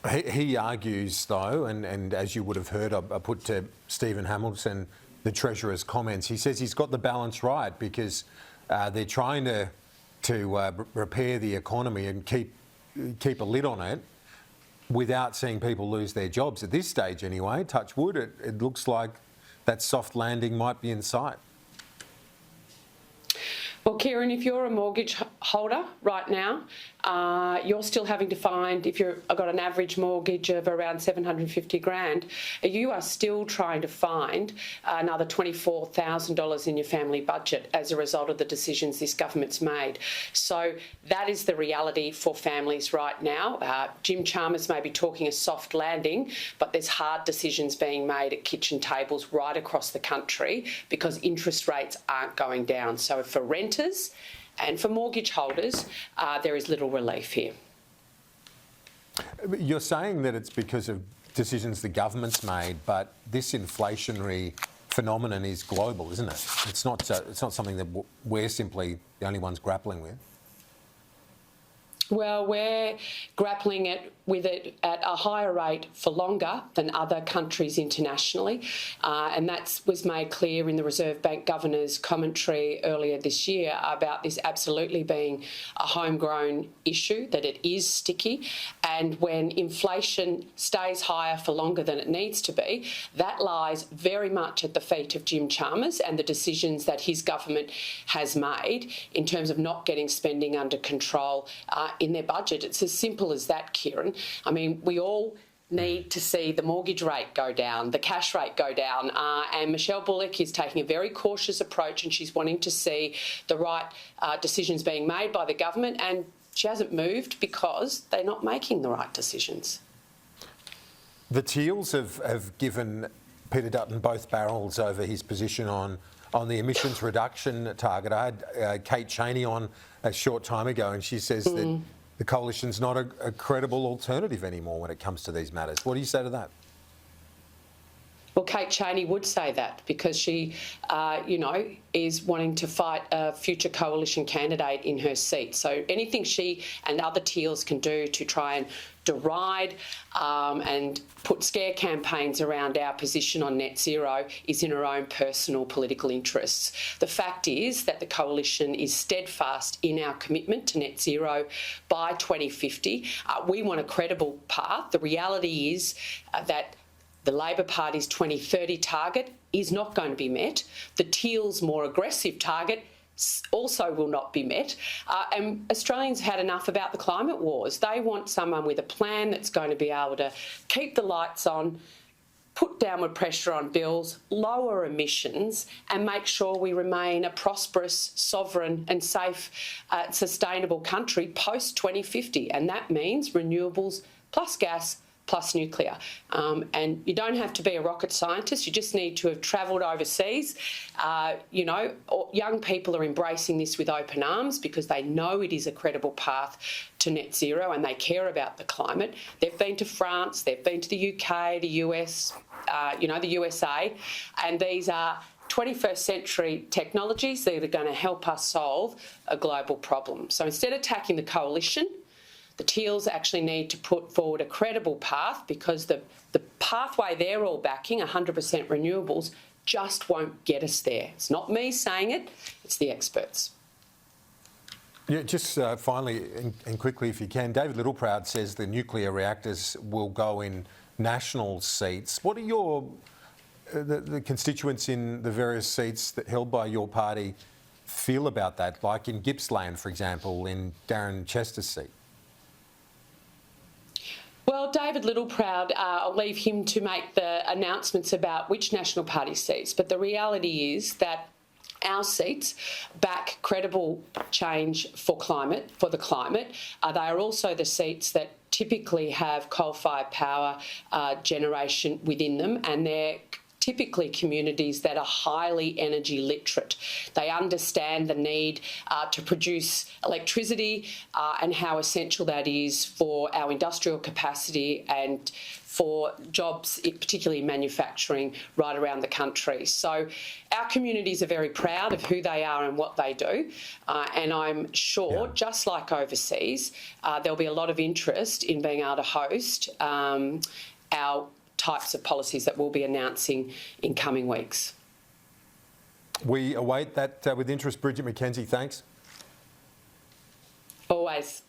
He argues, though, and as you would have heard, I put to Stephen Hamilton the Treasurer's comments. He says he's got the balance right because they're trying to repair the economy and keep a lid on it without seeing people lose their jobs. At this stage, anyway, touch wood, it looks like that soft landing might be in sight. Well, Kieran, if you're a mortgage holder right now, you're still having to find, if you've got an average mortgage of around 750 grand, you are still trying to find another $24,000 in your family budget as a result of the decisions this government's made. So that is the reality for families right now. Jim Chalmers may be talking a soft landing, but there's hard decisions being made at kitchen tables right across the country because interest rates aren't going down. So for renters and for mortgage holders, there is little relief here. You're saying that it's because of decisions the government's made, but this inflationary phenomenon is global, isn't it? It's not something that we're simply the only ones grappling with. Well, we're grappling with it at a higher rate for longer than other countries internationally, and that was made clear in the Reserve Bank Governor's commentary earlier this year about this absolutely being a homegrown issue, that it is sticky, and when inflation stays higher for longer than it needs to be, that lies very much at the feet of Jim Chalmers and the decisions that his government has made in terms of not getting spending under control in their budget. It's as simple as that, Kieran. I mean, we all need to see the mortgage rate go down, the cash rate go down, and Michelle Bullock is taking a very cautious approach and she's wanting to see the right decisions being made by the government, and she hasn't moved because they're not making the right decisions. The Teals have given Peter Dutton both barrels over his position on the emissions reduction target. I had Kate Chaney on a short time ago, and she says that the coalition's not a credible alternative anymore when it comes to these matters. What do you say to that? Well, Kate Chaney would say that because she, is wanting to fight a future coalition candidate in her seat. So anything she and other Teals can do to try and deride and put scare campaigns around our position on net zero is in her own personal political interests. The fact is that the coalition is steadfast in our commitment to net zero by 2050. We want a credible path. The reality is that the Labor Party's 2030 target is not going to be met. The Teals' more aggressive target also will not be met. And Australians had enough about the climate wars. They want someone with a plan that's going to be able to keep the lights on, put downward pressure on bills, lower emissions, and make sure we remain a prosperous, sovereign and safe, sustainable country post-2050. And that means renewables plus gas plus nuclear. And you don't have to be a rocket scientist, you just need to have travelled overseas. Young people are embracing this with open arms because they know it is a credible path to net zero and they care about the climate. They've been to France, they've been to the UK, the US, the USA, and these are 21st century technologies that are going to help us solve a global problem. So instead of attacking the coalition, the Teals actually need to put forward a credible path because the pathway they're all backing, 100% renewables, just won't get us there. It's not me saying it, it's the experts. Yeah, just finally and quickly if you can, David Littleproud says the nuclear reactors will go in national seats. What are the constituents in the various seats that held by your party feel about that, like in Gippsland, for example, in Darren Chester's seat? Well, David Littleproud, I'll leave him to make the announcements about which National Party seats, but the reality is that our seats back credible change for the climate. They are also the seats that typically have coal-fired power generation within them, and they're typically communities that are highly energy literate. They understand the need to produce electricity and how essential that is for our industrial capacity and for jobs, particularly in manufacturing, right around the country. So our communities are very proud of who they are and what they do. And I'm sure, just like overseas, there'll be a lot of interest in being able to host our types of policies that we'll be announcing in coming weeks. We await that with interest. Bridget McKenzie, thanks. Always.